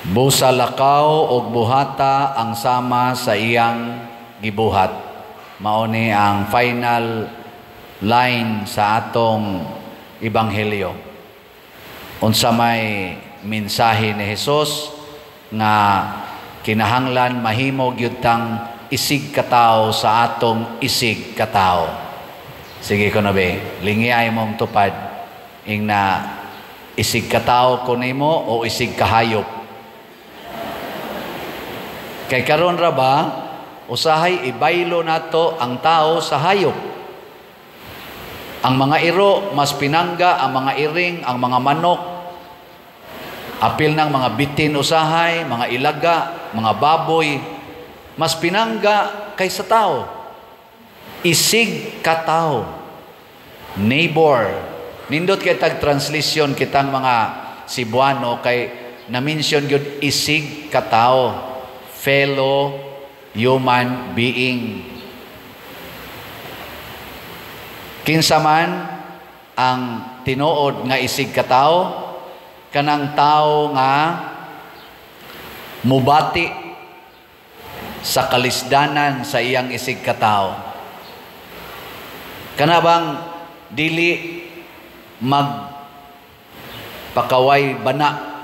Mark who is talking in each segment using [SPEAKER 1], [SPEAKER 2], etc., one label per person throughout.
[SPEAKER 1] Busa lakaw og buhata ang sama sa iyang gibuhat. Mao ni ang final line sa atong ebanghelyo. Unsa may mensahe ni Hesus nga kinahanglan mahimo gyud tang isig katawo sa atong isig katawo. Sige ko na be, lingiay mong tupad ing na isig katawo ko nimo o isig kahayop. Kay karon ra ba usahay ibaylo nato ang tao sa hayop. Ang mga iro mas pinangga, ang mga iring, ang mga manok, apil ng mga bitin usahay, mga ilaga, mga baboy, mas pinangga kaysa tao. Isig ka tao. Neighbor. Nindot kay tag translation kitang mga Cebuano kay na-mention gyud isig ka tao. Fellow human being. Kinsa man ang tinuod nga isig ka tao, kanang tao nga mubati sa kalisdanan sa iyang isig ka tao. Kana bang dili magpakaway bana,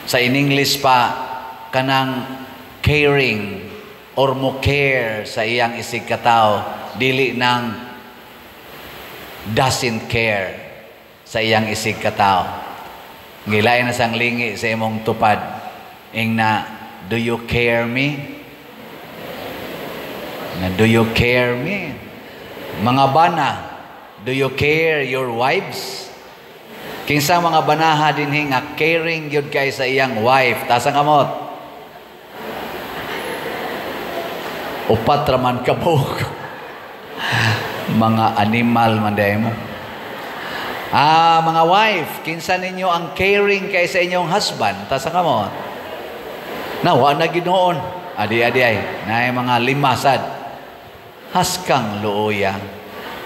[SPEAKER 1] sa in English pa kanang caring or mo care sa iyang isig ka tao, dili nang doesn't care sa iyang isig ka tao. Ngilay na sang lingi sa imong tupad ing na, do you care me? Na, do you care me? Mga bana, do you care your wives? Kinsa mga banaha dinhi nga caring gyud kay sa iyang wife, tasang kamot. Upat raman kabog. Mga animal man day mo. Mga wife, kinsa ninyo ang caring kay sa inyong husband, tasang kamot. Nawa na ginoon. Adi-adi ay, na mga limasad. Haskang luoya.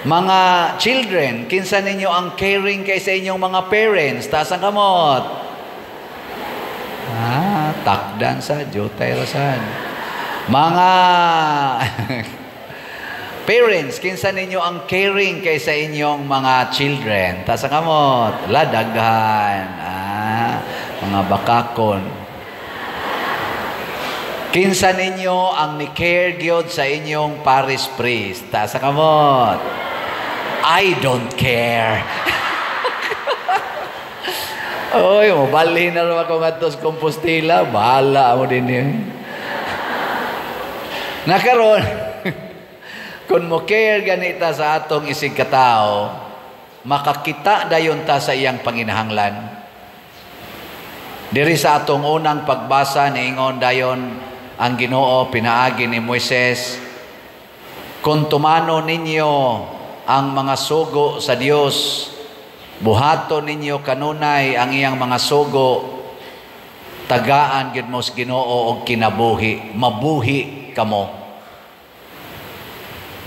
[SPEAKER 1] Mga children, kinsa ninyo ang caring kay sa inyong mga parents, tasang kamot. Takdan sa jutay rasan. Mga parents, kinsa ninyo ang caring kay sa inyong mga children, tasang kamot. Ladaghan. Mga bakakon. Kinsa ninyo ang ni-care gyud sa inyong parish priest, tasang kamot. I don't care. Oy, mabalhin na naman ako nga sa Compostela. Bahala mo din yun. Nakaroon, kung mo care ganita sa atong isig katao, makakita dayon ta sa iyang panginahanglan. Diri sa atong unang pagbasa, niingon dayon ang Ginoo pinaagi ni Moises, kung tumano ninyo ang mga sugo sa Dios, buhaton ninyo kanunay ang iyang mga sugo, tagaan gid mo sa Ginoo og kinabuhi, mabuhi kamo.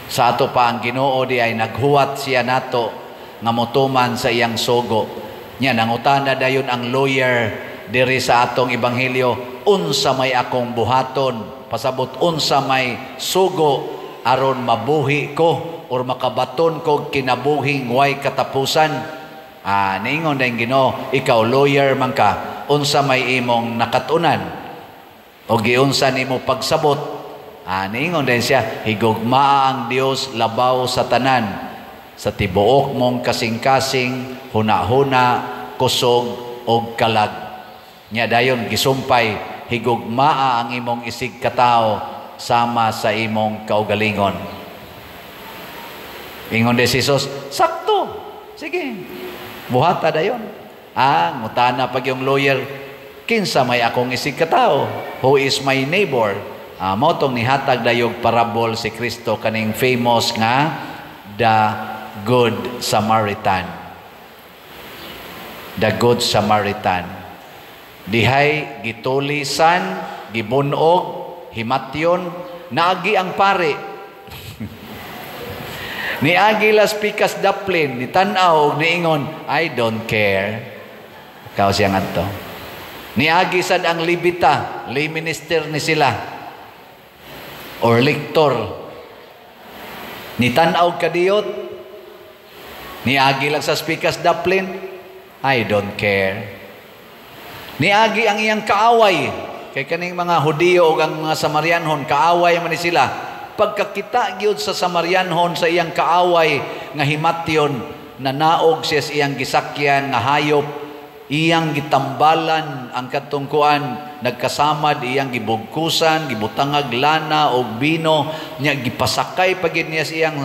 [SPEAKER 1] Sa ato pa ang Ginoo di ay naghuwat siya nato nga motuman sa iyang sugo. Nya nangutana dayon ang lawyer diri sa atong ebanghelyo, unsa may akong buhaton, pasabot unsa may sugo aron mabuhi ko or makabaton ko kinabuhing way katapusan. Niingon dayong Ginoo, ikaw lawyer man ka, unsa may imong nakatunan o giunsa nimo pagsabot. Niingon din siya, higugmaa ang Dios labaw sa tanan, sa tibuok mong kasing-kasing, huna-huna, kusog, o kalag. Nya dayon gisumpay, higugmaa ang imong isig katao, sama sa imong kaugalingon. Ingon din si Jesus, sakto, sige, buhata dayon. Ngutana pag yung lawyer, kinsa may akong isig katao? Who is my neighbor? Motong nihatag dayog parabol si Kristo kaning famous nga the Good Samaritan. The Good Samaritan. Dihay gitulisan, gibunog, himatyon, naagi ang pare. Niagi las pikas daplin, ni tanaw, niingon, I don't care. Kao siya nga to. Niagi sad ang libita, lay minister ni sila or lektor. Nitanaw kadiyot, niagi lang sa speakers daplin, I don't care. Niagi ang iyang kaaway, kay kaning mga Hudiyo o ang mga Samarianhon, kaaway man ni sila. Pagkakita gyud sa Samarianhon sa iyang kaaway nga himatyon, nanaog siya sa iyang gisakyan nga hayop, iyang gitambalan ang katungkuan, nagkasamad iyang gibugkusan, gibutangag lana o bino, niya gipasakay pagid niya sa iyang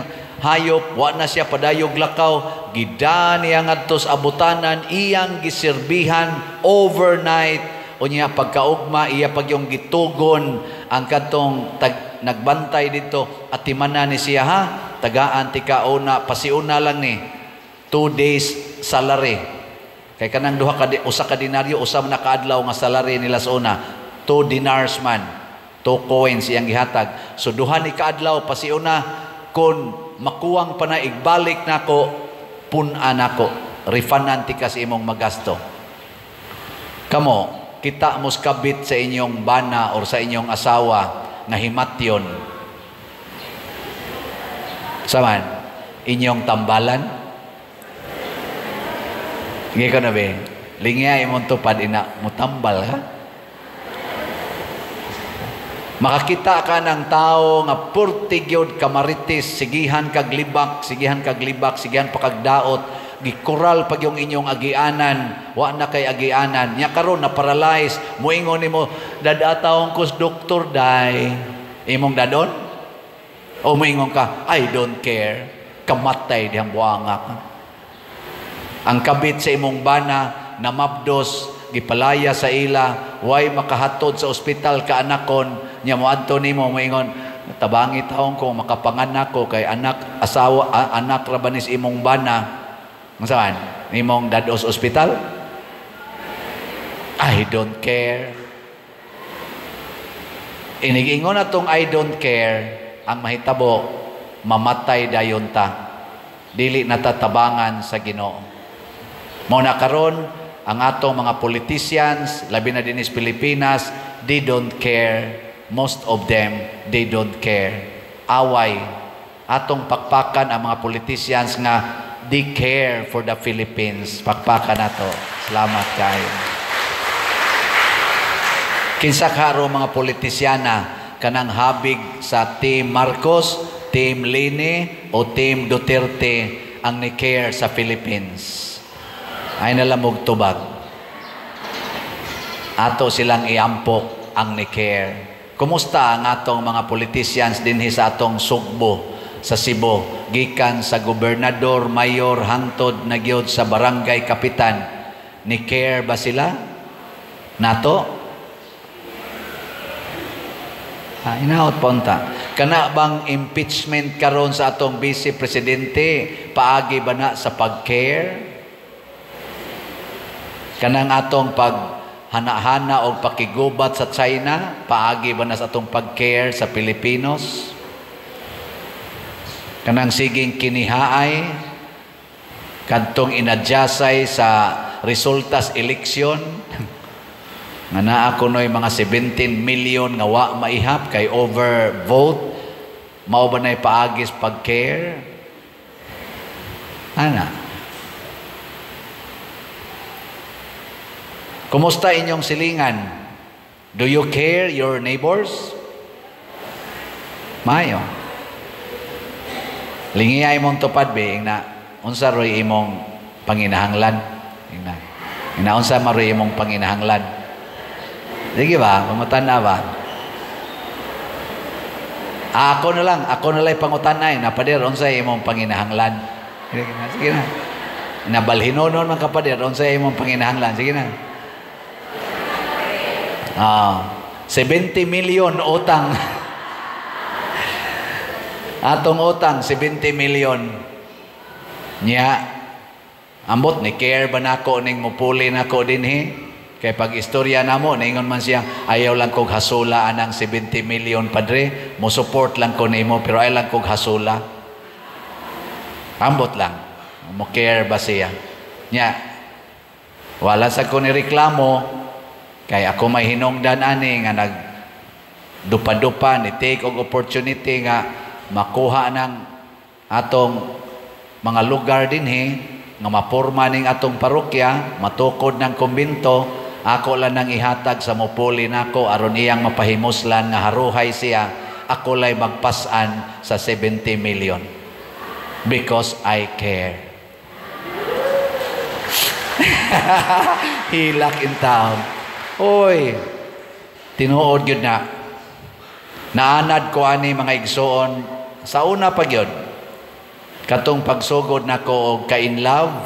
[SPEAKER 1] hayop, wa na siya padayog lakaw, gidaan niya ngadto sa abutanan, iyang giserbihan overnight, o niya pagkaugma iya pagyong gitugon ang katong nagbantay dito at timana ni siya, ha, tagaan tika una, pasiuna lang ni 2 days salary. Kay kanang usa ka dinaryo, usa na kaadlaw nga salary nila sa una, 2 dinars man, 2 coins iyang gihatag. So duha ni kaadlaw pasiuna, kun makuwang pa na igbalik nako, punan nako, refundan tika sa imong magasto. Kamo kita muskabit sa inyong bana or sa inyong asawa nga himatyon. Saman inyong tambalan. Hindi ko na ba? Lingya imong tupad ina, mutambal ha? Makakita ka ng tao nga purtigyod kamaritis, sigihan kaglibak, sigihan pakagdaot, gikural pag yung inyong agianan, wa na kay agianan. Nya karon na paralyze, muingon nimo, dadatawon ko sa doktor day. Imong dadon? O muingon ka, I don't care, kamatay dihang buangak. Ang kabit sa imong bana na mabdos, gipalaya sa ila, way makahatod sa ospital ka anakon, nya moadto nimo moingon, tabangi taon ko makapanganak ko kay anak rabanis imong bana. Ang saan? Imong dados ospital? I don't care. Inigingon atong I don't care, ang mahitabo, mamatay dayon ta. Dili natatabangan sa Ginoo. Muna karon ang atong mga politicians, labi na din sa Pilipinas, they don't care. Most of them, they don't care. Away. Atong pakpakan ang mga politicians nga they care for the Philippines. Pakpakan nato. Salamat kayo. Kinsa karo mga politisyana kanang habig sa Team Marcos, Team Lini o Team Duterte ang ni care sa Philippines. Ay nalamog tubag. Ato silang iampok ang ni care. Kumusta ang atong mga politicians dinhi sa atong Sugbo, sa Cebu, gikan sa gobernador, mayor, hangtod na gyud sa barangay kapitan, ni care ba sila? Nato? Inaot punta. Kana bang impeachment karon sa atong vice presidente, paagi ba na sa pag-care? Kanang atong paghana-hana o pakigubat sa China, paagi ba na sa atong pag-care sa Pilipinos? Kanang siging kinihaay, kadtong inadyasay sa resultas eleksyon, nga naa kunoy mga 17 million nga wa maihap kay overvote, mao ba na'y paagis pag-care? Ana? Kumusta inyong silingan? Do you care your neighbors? Mayo. Lingiyay mong tupad be na unsa roy imong panginahanglan. Ina unsa maroy imong panginahanglan. Sige ba? Pangutana ba? Ako na lang pangutanay na pader unsa imong panginahanglan. Sige na. Nabalhinonon man kapader unsa imong panginahanglan. Sige na. 70 million utang. Atong utang 70 million. Nya ambot ni care ba nako ning mupuli nako dinhi? Kay pag istorya namo ningon man siya, ayaw lang kog hasula anang 70 million padre, mo support lang ko nimo pero ay lang kog hasula. Ambot lang. Mo care ba siya? Nya wala sa ko ni reklamo Kaya ako may hinungdan ani nga dupa-dupa ni take og opportunity nga makuha ng atong mga lugar dinhi nga maporma ning atong parokya, matukod ng kumbinto, ako lang nang ihatag sa mupuli nako aron iyang mapahimuslan nga haruhay siya, ako lay magpasan sa 70 million. Because I care. Hilak in town. Oy, tinuod yun na. Naanad ko ani mga igsoon sa una pa yun. Katong pagsugod na ko og ka-in love,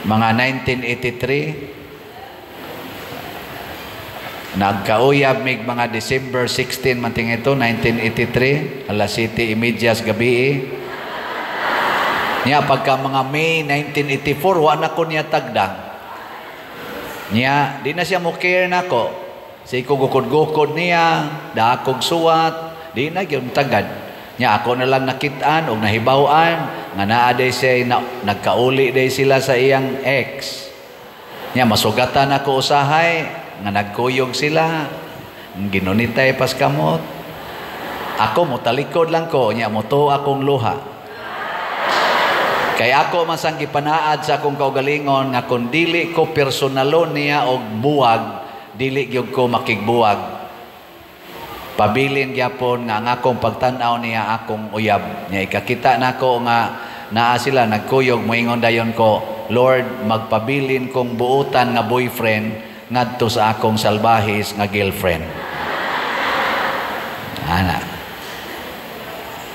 [SPEAKER 1] mga 1983, nagkauyab mig mga December 16 manting ito, 1983, alas 7:30 gabi. Niya pagka mga May 1984, wa na ko niya tagdang. Niya, di na siya mo care na ko. Sa ikugukod-gukod niya, dakog suwat, di na yung tagad. Niya, ako na lang nakitaan o nahibawan, nga naaday siya, nagkauli day sila sa iyang ex. Niya, masugatan ako usahay, nga nagkuyog sila, ginunitay pas kamot. Ako, mutalikod lang ko, niya, muto akong luha. Kaya ako masang gipanaad sa akong kaugalingon nga kung dili ko personalon niya og buwag, dili gyud ko makigbuwag. Pabilin gyapon nga ang akong pagtan-aw niya akong uyab. Nya ikakita nako nga naa sila nagkuyog, moingon dayon ko, Lord, magpabilin kong buutan nga boyfriend ngadto sa akong salbahis nga girlfriend. Ana.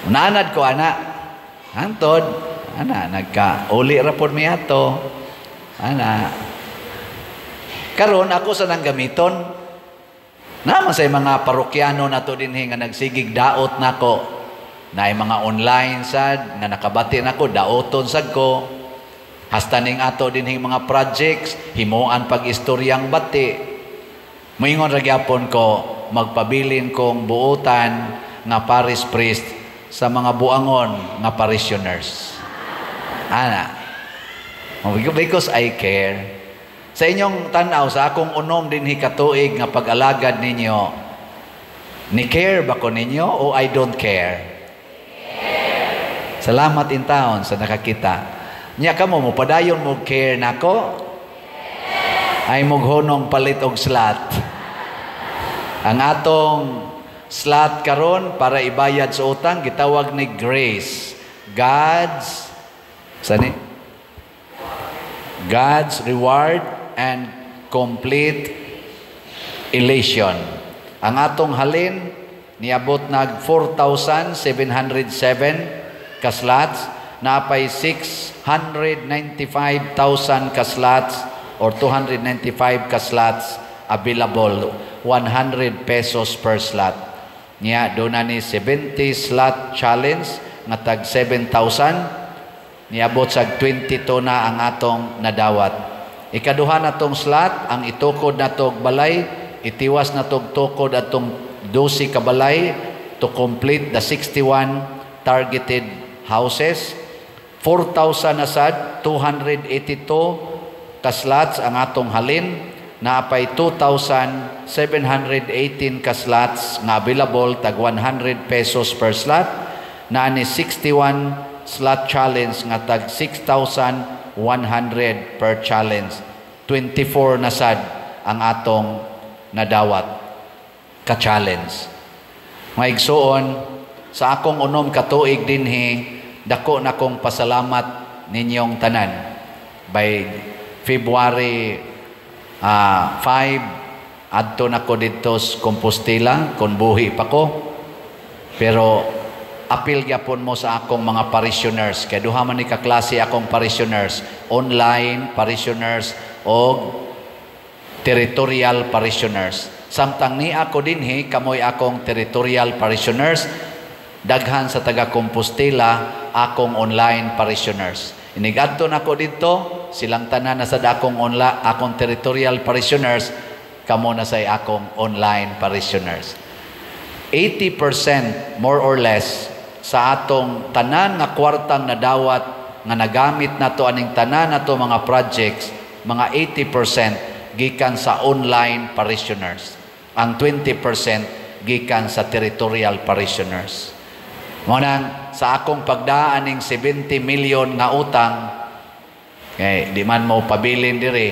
[SPEAKER 1] Nanad ko ana. Antod nagka-uli rapod mi ato. Karon ako sa nang gamiton. Naman sa mga parokyano nato dinhi nga nagsigig daot nako. Naay mga online sad nga nakabati nako daoton sad ko. Hasta ning ato dinhi mga projects himuan pag-istoryang bati. Moingon ra gyapon ko magpabilin kong buutan nga parish priest sa mga buangon nga parishioners. Because I care. Sa inyong tanaw, sa akong unom din hikatuig nga pag-alagad ninyo, ni care ba ko ninyo o I don't care? Care. Salamat in town sa nakakita. Nya kamo mo padayon mo care nako? Ay mughonong palit og slot. Ang atong slot karon para ibayad sa utang gitawag ni grace. God's reward and complete elation. Ang atong halin niabot nag 4,707 ka slots, napay 695,000 ka slots or 295 ka slots available, 100 pesos per slot. Niya do na ni 70 slot challenge nga tag 7,000. Niabot sa 22 na ang atong nadawat. Ikaduha na tong slot, ang itukod na tong balay, itiwas na tong tukod atong 12 ka balay to complete the 61 targeted houses. 4,000 na sad, 282 ka slots ang atong halin, naapay 2,718 ka slots nga available, tag 100 pesos per slot, na ni 61 slot challenge nga tag 6,100 per challenge. 24 na sad ang atong nadawat ka challenge. Mga igsoon, sa akong unom katuig dinhi, dako na kong pasalamat ninyong tanan. By February 5, adto na ko dito sa Compostela, kung buhi pa ko. Pero apil gyapon mo sa akong mga parishioners. Kaya duha man ni kaklase akong parishioners. Online parishioners o territorial parishioners. Samtang ni ako dinhi, kamoy akong territorial parishioners. Daghan sa taga Compostela, akong online parishioners. Inigadto na ko dito, silang tanan na sa akong territorial parishioners, kamo na sa akong online parishioners. 80% more or less sa atong tanan nga kwartang nadawat nga nagamit nato aning tanan nato mga projects, mga 80% gikan sa online parishioners. Ang 20% gikan sa territorial parishioners. Ngunang sa akong pagdaan ng 70 million nga utang, di man mo pabilin diri,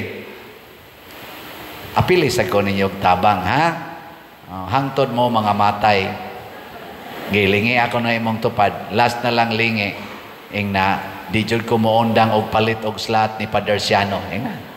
[SPEAKER 1] apili sa ko ninyo tabang, ha? Hangtod mo mga matay. Gilingi ako na imong tupad. Last na lang lingi. Ing na, di jud ko mo undang og palit og slot ni Padre Siano. Ing na.